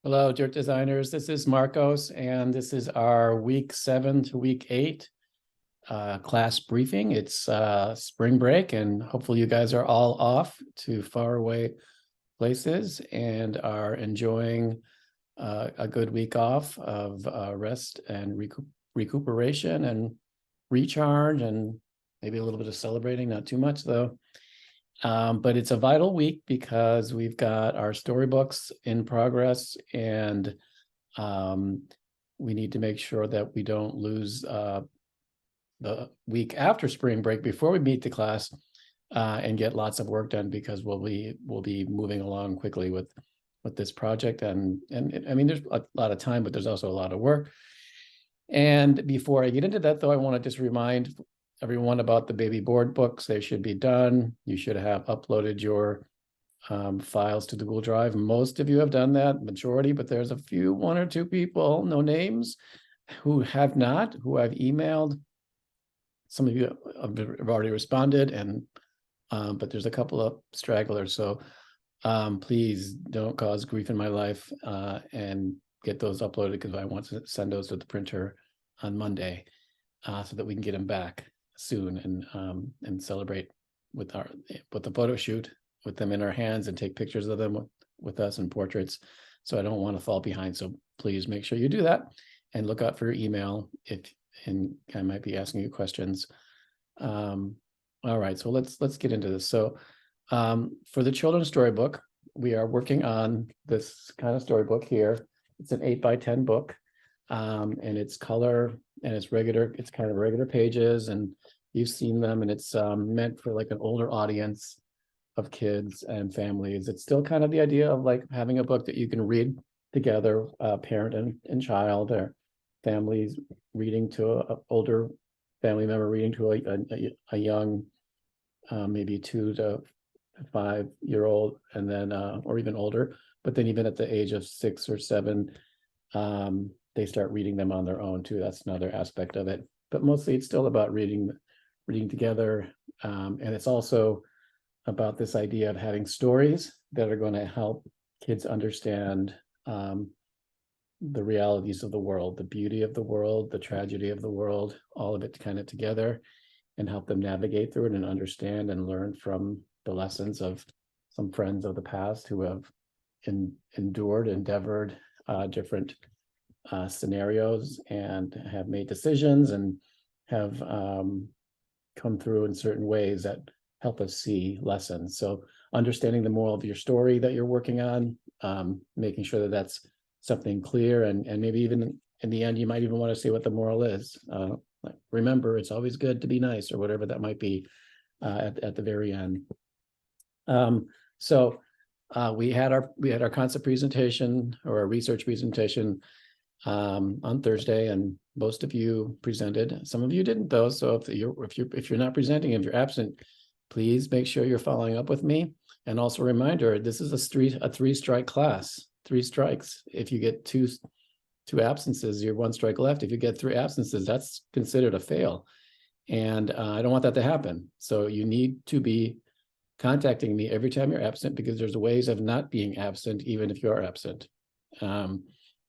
Hello, Dirt Designers. This is Marcos, and this is our week 7 to week 8 class briefing. It's spring break, and hopefully you guys are all off to faraway places and are enjoying a good week off of rest and recuperation and recharge, and maybe a little bit of celebrating, not too much though. But it's a vital week because we've got our storybooks in progress, and we need to make sure that we don't lose the week after spring break before we meet the class and get lots of work done, because we'll be moving along quickly with this project. And I mean, there's a lot of time, but there's also a lot of work. And before I get into that, though, I want to just remind everyone about the baby board books. They should be done. You should have uploaded your files to the Google Drive. Most of you have done that, majority, but there's a few, 1 or 2 people, no names, who have not, who I've emailed. Some of you have already responded, and but there's a couple of stragglers. So please don't cause grief in my life and get those uploaded, because I want to send those to the printer on Monday so that we can get them back soon and celebrate with the photo shoot with them in our hands and take pictures of them with us and portraits. So I don't want to fall behind. So please make sure you do that, and look out for your email and I might be asking you questions. All right, so let's get into this. So for the children's storybook, we are working on this kind of storybook here. It's an 8x10 book, and it's color, and it's kind of regular pages, and you've seen them, and it's meant for like an older audience of kids and families. It's still kind of the idea of like having a book that you can read together, parent and child, or families reading to an older family member reading to a young, maybe 2 to 5-year-old, and then or even older. But then even at the age of 6 or 7, they start reading them on their own too. That's another aspect of it. But mostly it's still about reading together. And it's also about this idea of having stories that are going to help kids understand the realities of the world, the beauty of the world, the tragedy of the world, all of it kind of together, and help them navigate through it and understand and learn from the lessons of some friends of the past who have endeavored different scenarios and have made decisions and have come through in certain ways that help us see lessons. So understanding the moral of your story that you're working on, making sure that that's something clear, and maybe even in the end, you might even want to see what the moral is. Like, remember, it's always good to be nice, or whatever that might be at the very end. So we had our concept presentation, or our research presentation, on Thursday, and most of you presented. Some of you didn't though. So if you're not presenting, if you're absent, please make sure you're following up with me. And also a reminder, this is a 3-strike class. 3 strikes. If you get two absences, you're 1 strike left. If you get 3 absences, that's considered a fail. And I don't want that to happen. So you need to be contacting me every time you're absent, because there's ways of not being absent, even if you are absent.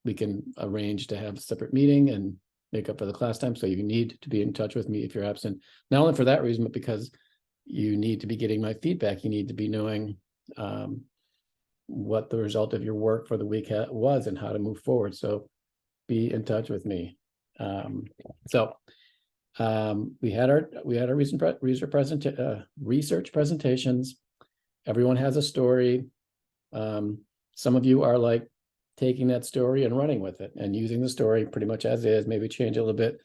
We can arrange to have a separate meeting and make up for the class time. So you need to be in touch with me if you're absent, not only for that reason, but because you need to be getting my feedback. You need to be knowing what the result of your work for the week was and how to move forward. So be in touch with me. We had our research presentations. Everyone has a story. Some of you are like taking that story and running with it and using the story pretty much as is, maybe change a little bit.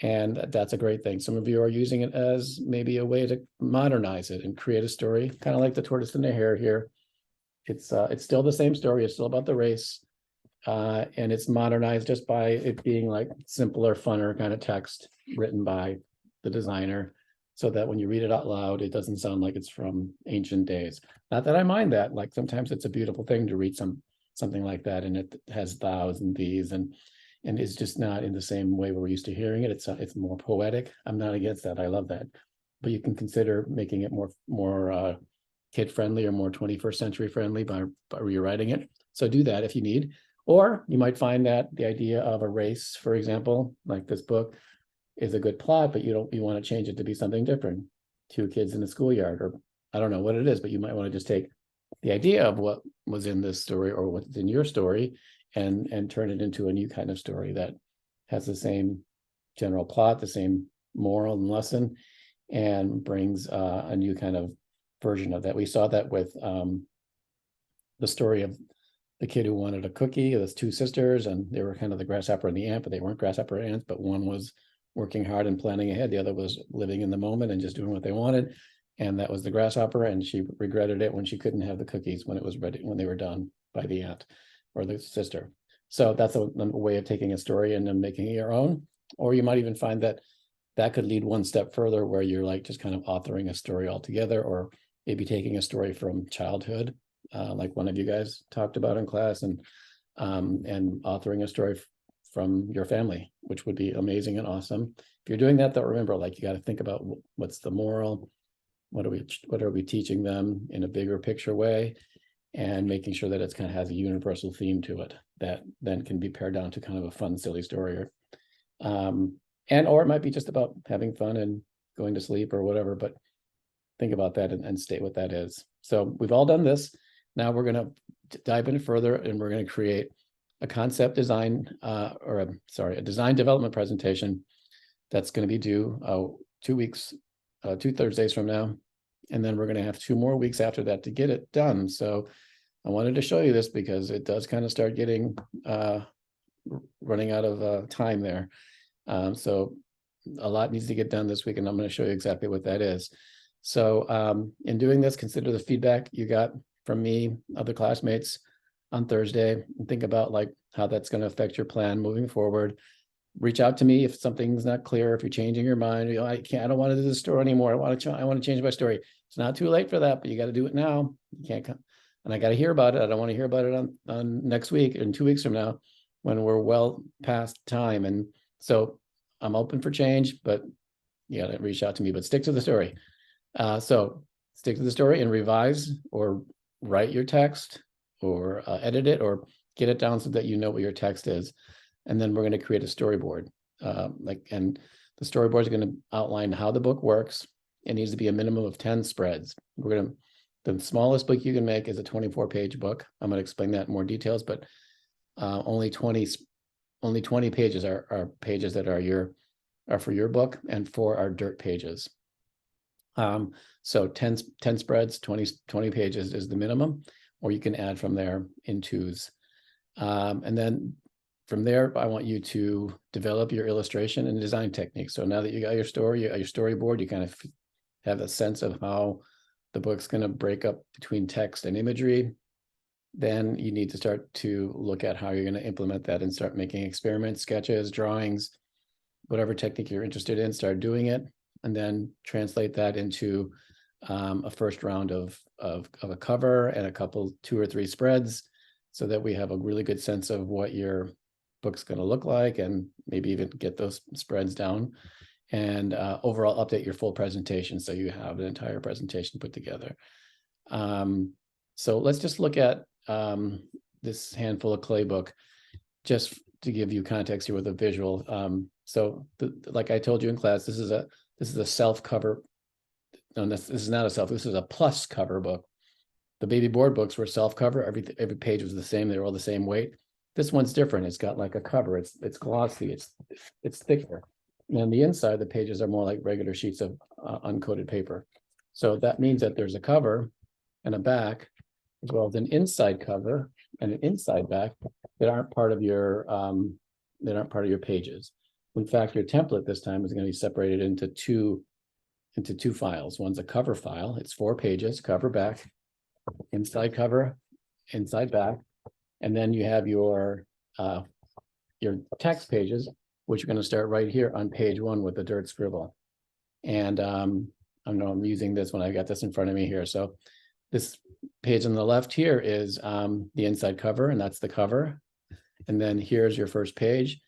And that's a great thing. Some of you are using it as maybe a way to modernize it and create a story, kind of like the tortoise and the hare here. It's still the same story. It's still about the race. And it's modernized just by it being like simpler, funner kind of text written by the designer, so that when you read it out loud, it doesn't sound like it's from ancient days. Not that I mind that. Like, sometimes it's a beautiful thing to read something like that, and it has thous and these, and it's just not in the same way we're used to hearing it. It's more poetic. I'm not against that. I love that. But you can consider making it more kid friendly or more 21st century friendly by rewriting it. So do that if you need. Or you might find that the idea of a race, for example, like this book, is a good plot, but you want to change it to be something different. Two kids in the schoolyard, or I don't know what it is, but you might want to just take the idea of what was in this story or what's in your story and turn it into a new kind of story that has the same general plot, the same moral and lesson, and brings a new kind of version of that. We saw that with the story of the kid who wanted a cookie. There's two sisters, and they were kind of the grasshopper and the ant, but they weren't grasshopper ants, but one was working hard and planning ahead. The other was living in the moment and just doing what they wanted. And that was the grasshopper, and she regretted it when she couldn't have the cookies when it was ready, when they were done by the aunt or the sister. So that's a way of taking a story and then making it your own. Or you might even find that that could lead one step further, where you're like just kind of authoring a story altogether, or maybe taking a story from childhood, like one of you guys talked about in class, and authoring a story from your family, which would be amazing and awesome. If you're doing that, though, remember, like, you got to think about what's the moral, what are we teaching them in a bigger picture way, and making sure that it's kind of has a universal theme to it that then can be pared down to kind of a fun, silly story, or it might be just about having fun and going to sleep or whatever. But think about that and state what that is. So we've all done this. Now we're going to dive in further, and we're going to create a concept design, a design development presentation that's going to be due 2 weeks, 2 Thursdays from now. And then we're going to have 2 more weeks after that to get it done. So I wanted to show you this because it does kind of start getting running out of time there. So a lot needs to get done this week, and I'm going to show you exactly what that is. So in doing this, consider the feedback you got from me, other classmates on Thursday, and think about like how that's going to affect your plan moving forward. Reach out to me if something's not clear, if you're changing your mind. You know, I don't want to do this story anymore. I want to change my story. It's not too late for that, but you got to do it now. You can't come, and I got to hear about it. I don't want to hear about it on next week and 2 weeks from now, when we're well past time. And so I'm open for change, but you got to reach out to me. But stick to the story. So stick to the story and revise or write your text, or edit it, or get it down so that you know what your text is. And then we're going to create a storyboard. And the storyboard is going to outline how the book works. It needs to be a minimum of 10 spreads. The smallest book you can make is a 24-page book. I'm going to explain that in more details, but only 20 pages are pages that are for your book, and 4 are dirt pages. So 10 spreads, 20 pages is the minimum, or you can add from there in 2s. And then from there, I want you to develop your illustration and design techniques. So now that you got your story, your storyboard, you kind of have a sense of how the book's going to break up between text and imagery. Then you need to start to look at how you're going to implement that and start making experiments, sketches, drawings, whatever technique you're interested in, start doing it, and then translate that into a first round of a cover and a couple, 2 or 3 spreads, so that we have a really good sense of what your book's going to look like, and maybe even get those spreads down, and overall update your full presentation so you have an entire presentation put together. So let's just look at this handful of clay book, just to give you context here with a visual. Like I told you in class, this is a self cover. No, this is not a self. This is a plus cover book. The baby board books were self cover. Every page was the same. They were all the same weight. This one's different. It's got like a cover. It's glossy. It's thicker. And the inside, the pages are more like regular sheets of uncoated paper. So that means that there's a cover and a back, as well as an inside cover and an inside back that aren't part of your pages. In fact, your template this time is going to be separated into two files. One's a cover file. It's 4 pages, cover back, inside cover, inside back, and then you have your text pages, which are going to start right here on page 1 with the dirt scribble. And I know I'm using this when I got this in front of me here. So this page on the left here is the inside cover, and that's the cover. And then here's your first page.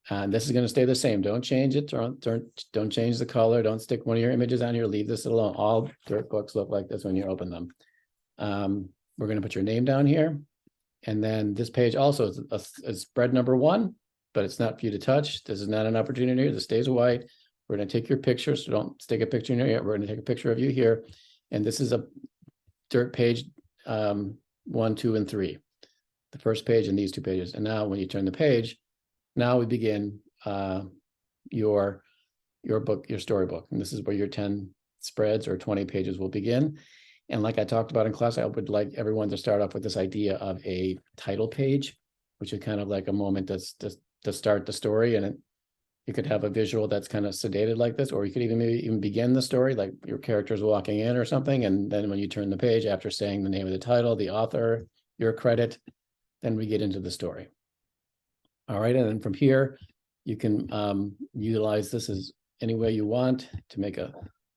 And this is going to stay the same. Don't change it. Don't change the color. Don't stick one of your images on here. Leave this alone. All dirt books look like this when you open them. We're going to put your name down here. And then this page also is spread number 1, but it's not for you to touch. This is not an opportunity. This stays white. We're going to take your picture, so don't stick a picture in here yet. We're going to take a picture of you here. And this is a dirt page 1, 2, and 3. The first page and these 2 pages. And now when you turn the page, now we begin your book, your storybook. And this is where your 10 spreads or 20 pages will begin. And like I talked about in class, I would like everyone to start off with this idea of a title page, which is kind of like a moment to start the story. And you could have a visual that's kind of sedated like this, or you could maybe even begin the story, like your character's walking in or something. And then when you turn the page, after saying the name of the title, the author, your credit, then we get into the story. All right, and then from here, you can utilize this as any way you want to make a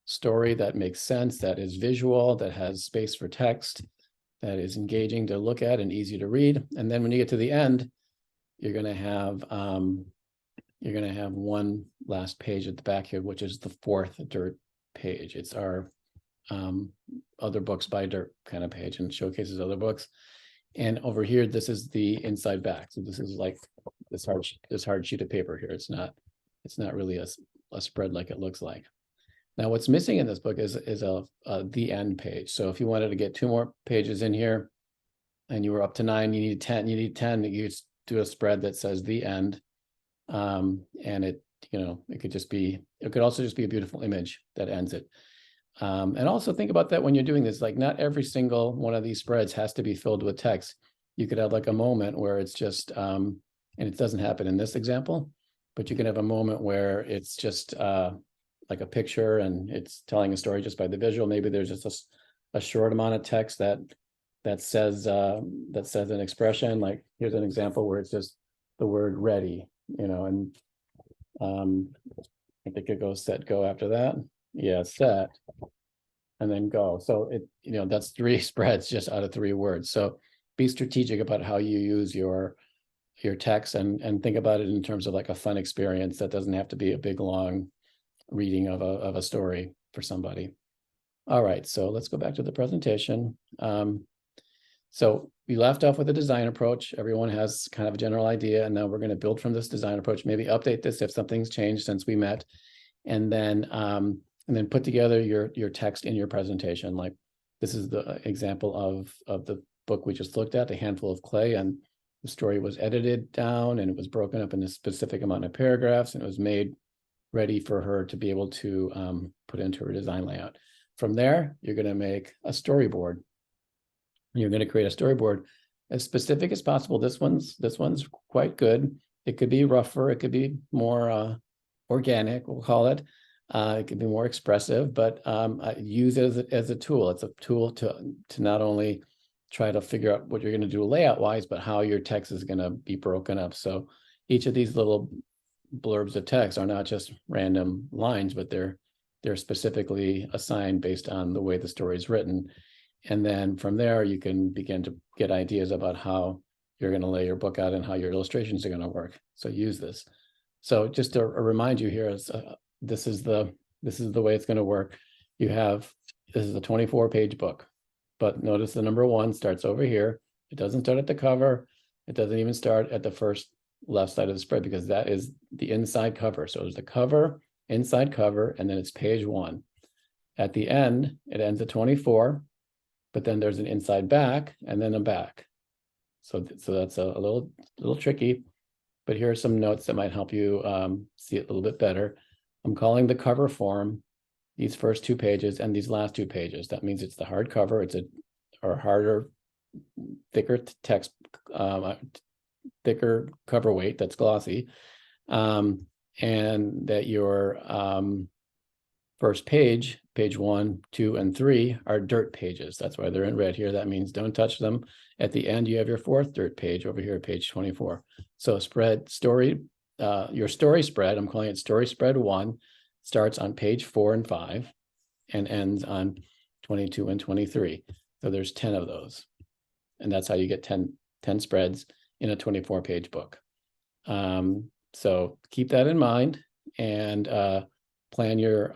story that makes sense, that is visual, that has space for text, that is engaging to look at and easy to read. And then when you get to the end, you're going to have one last page at the back here, which is the 4th dirt page. It's our other books by dirt kind of page, and showcases other books. And over here, this is the inside back. So this is like this hard sheet of paper here. It's not really a spread like it looks like. Now, what's missing in this book is the end page. So if you wanted to get 2 more pages in here, and you were up to 9, you need 10. You need 10. You just do a spread that says the end, and it could also just be a beautiful image that ends it. And also think about that when you're doing this. Like, not every single one of these spreads has to be filled with text. You could have like a moment where it's just, and it doesn't happen in this example, but you can have a moment where it's just like a picture and it's telling a story just by the visual. Maybe there's just a short amount of text that says an expression. Like, here's an example where it's just the word ready, and I think it could go set, go after that. Yeah, set, and then go. So that's 3 spreads just out of 3 words. So be strategic about how you use your text, and think about it in terms of like a fun experience that doesn't have to be a big long reading of a story for somebody. All right, so let's go back to the presentation. So we left off with a design approach. Everyone has kind of a general idea, and now we're going to build from this design approach, maybe update this if something's changed since we met, and then put together your text in your presentation. Like, this is the example of the book we just looked at, A Handful of Clay, and the story was edited down, and it was broken up in a specific amount of paragraphs, and it was made ready for her to be able to put into her design layout. From there, you're going to make a storyboard. You're going to create a storyboard as specific as possible. This one's quite good. It could be rougher. It could be more organic, we'll call it. It could be more expressive, but use it as a tool. It's a tool to not only try to figure out what you're going to do layout-wise, but how your text is going to be broken up. So each of these little blurbs of text are not just random lines, but they're specifically assigned based on the way the story is written. And then from there, you can begin to get ideas about how you're going to lay your book out and how your illustrations are going to work. So use this. So just to remind you here, is this is the way it's going to work. This is a 24-page book, but notice the number 1 starts over here. It doesn't start at the cover. It doesn't even start at the first left side of the spread, because that is the inside cover. So there's the cover, inside cover, and then it's page 1. At the end, it ends at 24, but then there's an inside back and then a back. So that's a little tricky, but here are some notes that might help you see it a little bit better. I'm calling the cover form these first 2 pages and these last 2 pages. That means it's the hard cover. It's a harder, thicker text, thicker cover weight that's glossy, and that your first page 1, 2, and 3 are dirt pages. That's why they're in red here. That means don't touch them. At the end, you have your 4th dirt page over here, page 24. So your story spread, I'm calling it story spread 1, starts on page 4 and 5 and ends on 22 and 23. So there's 10 of those. And that's how you get 10 spreads in a 24-page book. So keep that in mind, and plan your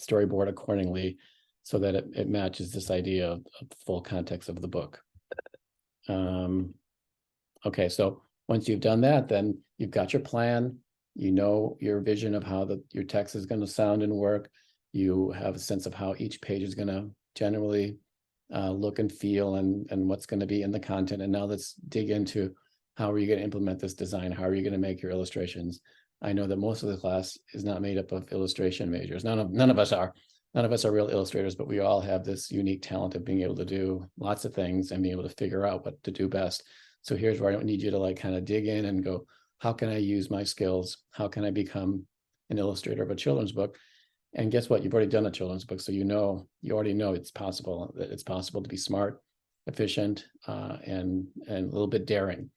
storyboard accordingly so that it matches this idea of the full context of the book. Okay, so once you've done that, then you've got your plan, you know your vision of how your text is going to sound and work. You have a sense of how each page is going to generally look and feel, and what's going to be in the content. And now let's dig into how are you going to implement this design? How are you going to make your illustrations? I know that most of the class is not made up of illustration majors. None of us are. None of us are real illustrators, but we all have this unique talent of being able to do lots of things and being able to figure out what to do best. So here's where I need you to like kind of dig in and go, how can I use my skills? How can I become an illustrator of a children's book? And guess what? You've already done a children's book, so you already know it's possible, that it's possible to be smart, efficient, and a little bit daring.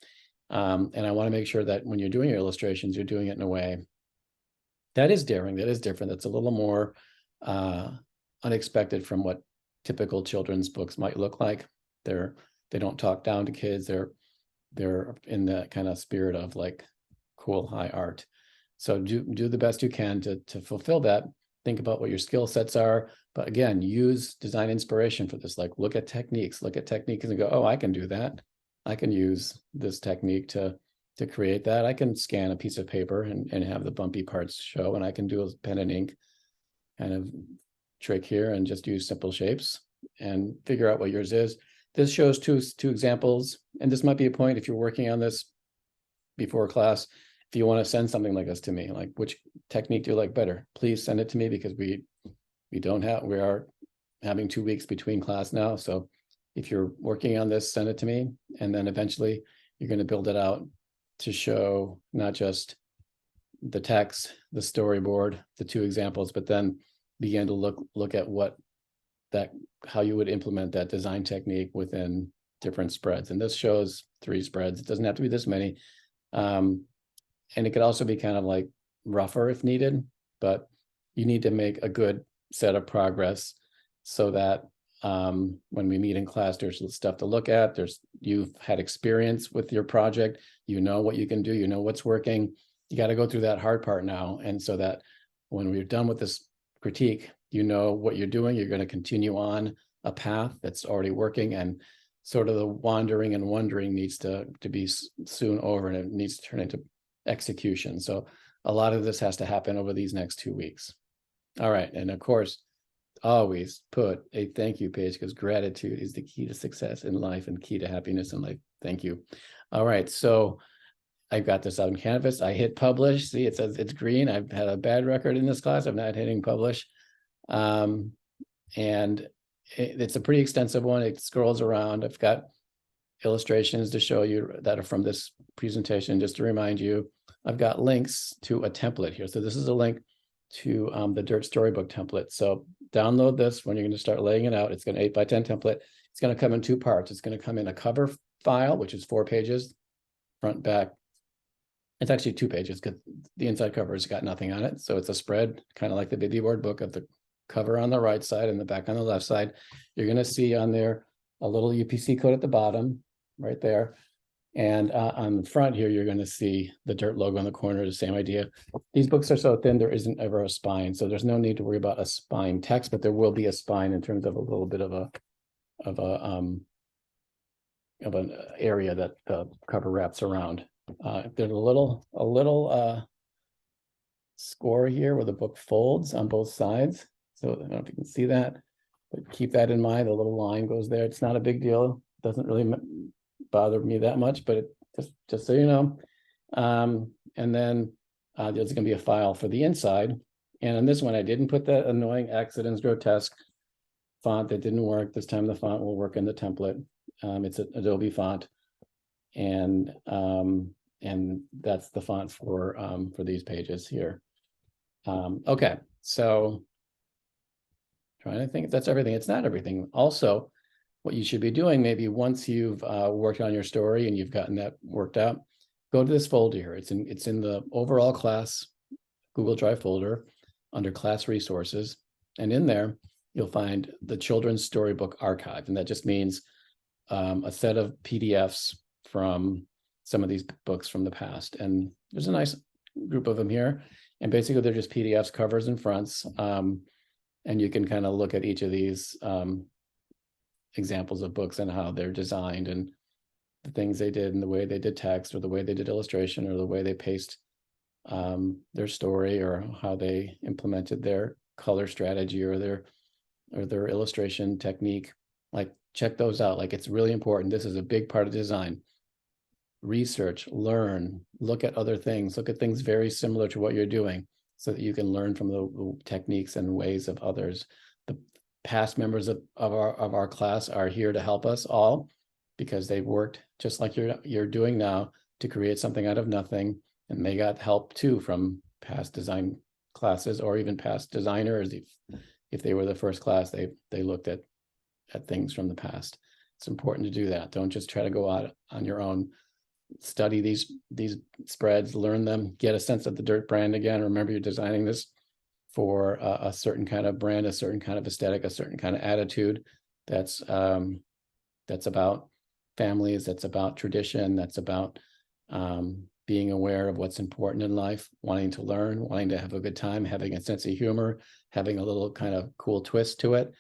And I want to make sure that when you're doing your illustrations, you're doing it in a way that is daring, that is different, that's a little more unexpected from what typical children's books might look like. They don't talk down to kids. They're in the kind of spirit of like cool high art. So do the best you can to fulfill that. Think about what your skill sets are, but again, use design inspiration for this. Like look at techniques and go, oh, I can do that. I can use this technique to create that. I can scan a piece of paper and have the bumpy parts show, and I can do a pen and ink kind of trick here and just use simple shapes and figure out what yours is. This shows two examples, and this might be a point if you're working on this before class. If you want to send something like this to me, like which technique do you like better, please send it to me, because we are having 2 weeks between class now. So if you're working on this, send it to me, and then eventually you're going to build it out to show not just the text, the storyboard, the two examples, but then begin to look at how you would implement that design technique within different spreads. And this shows 3 spreads. It doesn't have to be this many. And it could also be kind of like rougher if needed, but you need to make a good set of progress so that when we meet in class, there's stuff to look at. You've had experience with your project. You know what you can do. You know what's working. You got to go through that hard part now. And so that when we're done with this critique, you know what you're doing. You're going to continue on a path that's already working, and sort of the wandering and wondering needs to be soon over, and it needs to turn into execution. So a lot of this has to happen over these next 2 weeks. All right. And of course, always put a thank you page, because gratitude is the key to success in life and key to happiness in life. Thank you. All right. So I've got this out on Canvas. I hit publish. See, it says it's green. I've had a bad record in this class. I'm not hitting publish. And it's a pretty extensive one. It scrolls around. I've got illustrations to show you that are from this presentation. Just to remind you, I've got links to a template here. So this is a link to the Dirt Storybook template. So download this when you're going to start laying it out. It's an 8x10 template. It's going to come in 2 parts. It's going to come in a cover file, which is 4 pages, front, back. It's actually 2 pages because the inside cover has got nothing on it. So it's a spread, kind of like the baby board book, of the cover on the right side and the back on the left side. You're going to see on there a little UPC code at the bottom, right there. And on the front here, you're going to see the Dirt logo in the corner, the same idea. These books are so thin, there isn't ever a spine. So there's no need to worry about a spine text, but there will be a spine in terms of a little bit of an area that the cover wraps around. There's a little score here where the book folds on both sides. So I don't know if you can see that, but keep that in mind. The little line goes there. It's not a big deal. It doesn't really bother me that much, but just so you know. And then there's going to be a file for the inside. And on this one, I didn't put that annoying Accidents Grotesque font that didn't work. This time the font will work in the template. It's an Adobe font. And that's the font for these pages here. Okay, so trying to think if that's everything. It's not everything. Also, what you should be doing, maybe once you've worked on your story and you've gotten that worked out, go to this folder here. It's in the overall class Google Drive folder under class resources. And in there, you'll find the Children's Storybook Archive. And that just means a set of PDFs from some of these books from the past. And there's a nice group of them here. And basically, they're just PDFs, covers and fronts. And you can kind of look at each of these examples of books and how they're designed. And the things they did and the way they did text or the way they did illustration or the way they paced their story or how they implemented their color strategy or their illustration technique. Like, check those out. Like, it's really important. This is a big part of design. Research, learn, look at other things, look at things very similar to what you're doing so that you can learn from the techniques and ways of others. The past members of our class are here to help us all because they've worked just like you're doing now to create something out of nothing, and they got help too from past design classes or even past designers. If they were the first class, they looked at things from the past. It's important to do that. Don't just try to go out on your own. Study these spreads, learn them, get a sense of the Dirt brand again. Remember, you're designing this for a certain kind of brand, a certain kind of aesthetic, a certain kind of attitude that's about families, that's about tradition, that's about being aware of what's important in life, wanting to learn, wanting to have a good time, having a sense of humor, having a little kind of cool twist to it,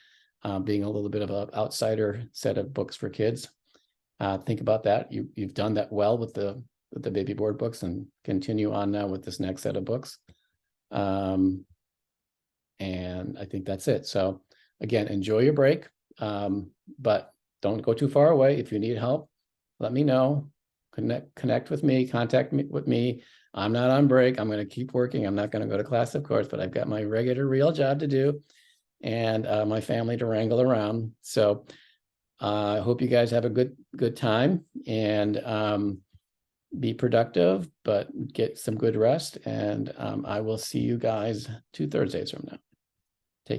being a little bit of an outsider set of books for kids. Think about that. You've done that well with the baby board books, and continue on now with this next set of books. And I think that's it. So again, enjoy your break, but don't go too far away. If you need help, let me know. Connect with me, contact me with me. I'm not on break. I'm going to keep working. I'm not going to go to class, of course, but I've got my regular real job to do and my family to wrangle around. So I hope you guys have a good time and be productive, but get some good rest. And I will see you guys 2 Thursdays from now.